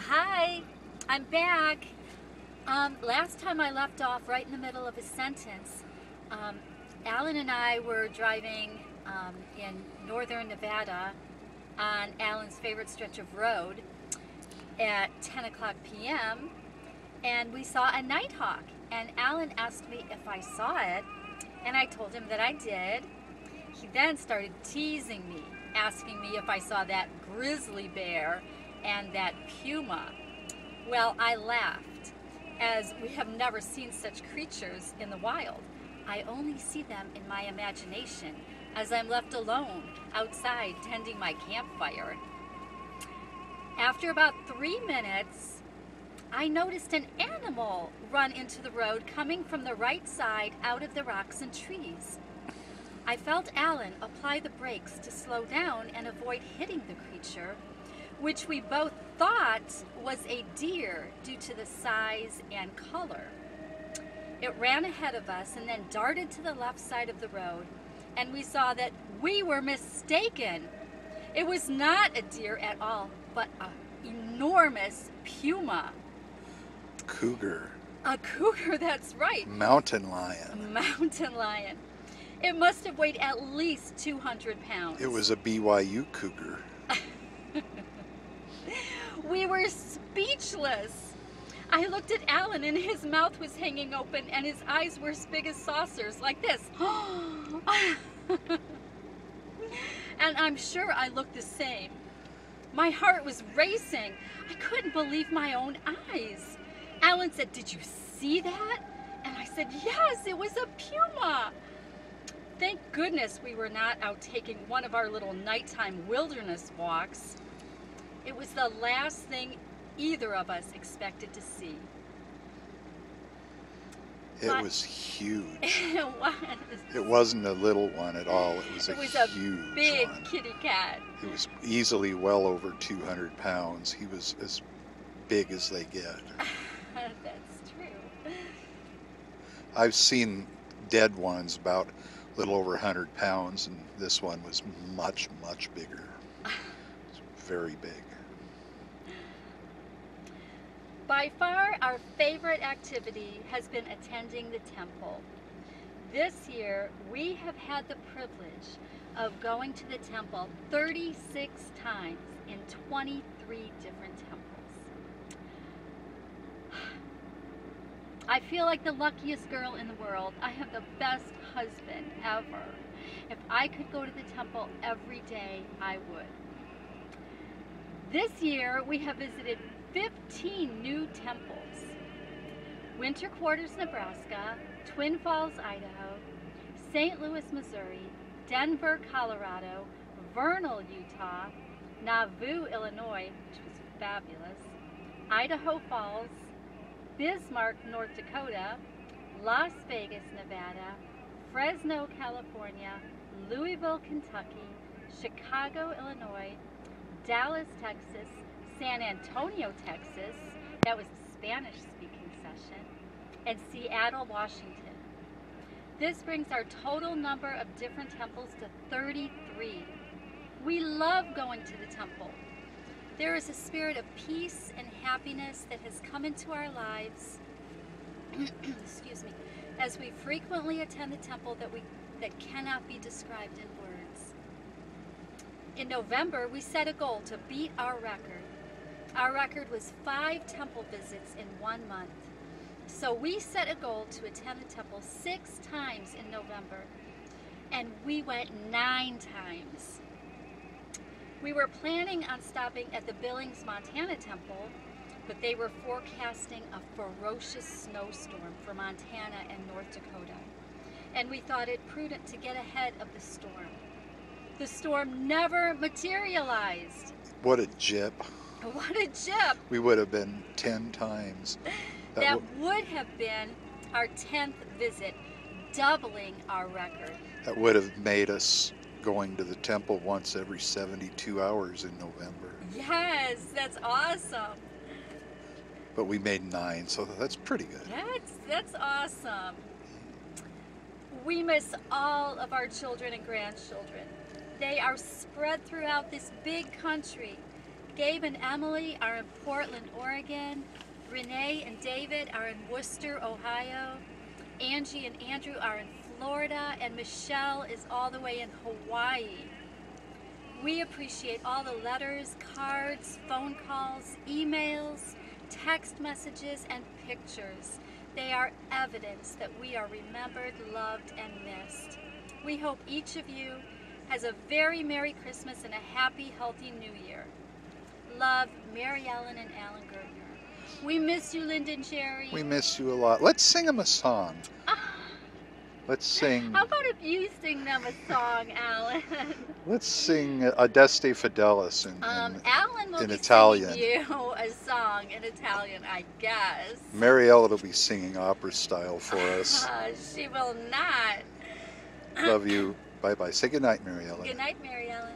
Hi, I'm back. Last time I left off right in the middle of a sentence. Um, Alan and I were driving in northern Nevada on Alan's favorite stretch of road at 10 o'clock p.m. and we saw a nighthawk. And Alan asked me if I saw it, and I told him that I did. He then started teasing me, asking me if I saw that grizzly bear and that puma. Well, I laughed, as we have never seen such creatures in the wild. I only see them in my imagination as I'm left alone outside tending my campfire. After about 3 minutes, I noticed an animal run into the road coming from the right side out of the rocks and trees. I felt Alan apply the brakes to slow down and avoid hitting the creature, which we both thought was a deer due to the size and color. It ran ahead of us and then darted to the left side of the road, and we saw that we were mistaken. It was not a deer at all, but an enormous puma. Cougar. A cougar, that's right. Mountain lion. Mountain lion. It must have weighed at least 200 pounds. It was a BYU cougar. We were speechless. I looked at Alan and his mouth was hanging open and his eyes were as big as saucers, like this. And I'm sure I looked the same. My heart was racing. I couldn't believe my own eyes. Alan said, "Did you see that?" And I said, "Yes, it was a puma." Thank goodness we were not out taking one of our little nighttime wilderness walks. It was the last thing either of us expected to see. It was huge. It was. It wasn't a little one at all. It was a huge big one. kitty cat. It was easily well over 200 pounds. He was as big as they get. That's true. I've seen dead ones about a little over 100 pounds, and this one was much, much bigger. It's very big. By far, our favorite activity has been attending the temple. This year, we have had the privilege of going to the temple 36 times in 23 different temples. I feel like the luckiest girl in the world. I have the best husband ever. If I could go to the temple every day, I would. This year, we have visited 15 new temples: Winter Quarters, Nebraska; Twin Falls, Idaho; St. Louis, Missouri; Denver, Colorado; Vernal, Utah; Nauvoo, Illinois, which was fabulous; Idaho Falls; Bismarck, North Dakota; Las Vegas, Nevada; Fresno, California; Louisville, Kentucky; Chicago, Illinois; Dallas, Texas; San Antonio, Texas, that was a Spanish-speaking session; and Seattle, Washington. This brings our total number of different temples to 33. We love going to the temple. There is a spirit of peace and happiness that has come into our lives, excuse me, as we frequently attend the temple that cannot be described in words. In November, we set a goal to beat our record. Our record was 5 temple visits in 1 month. So we set a goal to attend the temple 6 times in November, and we went 9 times. We were planning on stopping at the Billings, Montana temple, but they were forecasting a ferocious snowstorm for Montana and North Dakota, and we thought it prudent to get ahead of the storm. The storm never materialized. What a jip. What a jip! We would have been 10 times. That would have been our 10th visit, doubling our record. That would have made us going to the temple once every 72 hours in November. Yes, that's awesome. But we made 9, so that's pretty good. That's awesome. We miss all of our children and grandchildren. They are spread throughout this big country, Gabe and Emily are in Portland, Oregon. Renee and David are in Worcester, Ohio. Angie and Andrew are in Florida, and Michelle is all the way in Hawaii. We appreciate all the letters, cards, phone calls, emails, text messages, and pictures. They are evidence that we are remembered, loved, and missed. We hope each of you has a very Merry Christmas and a happy, healthy New Year. Love, Mary Ellen and Alan Gertner. We miss you, Lyndon Jerry. We miss you a lot. Let's sing them a song. Let's sing. How about if you sing them a song, Alan? Let's sing Adeste Fidelis in Alan will in be Italian. singing you a song in Italian, I guess. Mary Ellen will be singing opera style for us. She will not. Love you. Bye-bye. Say goodnight, Mary Ellen. Good night, Mary Ellen.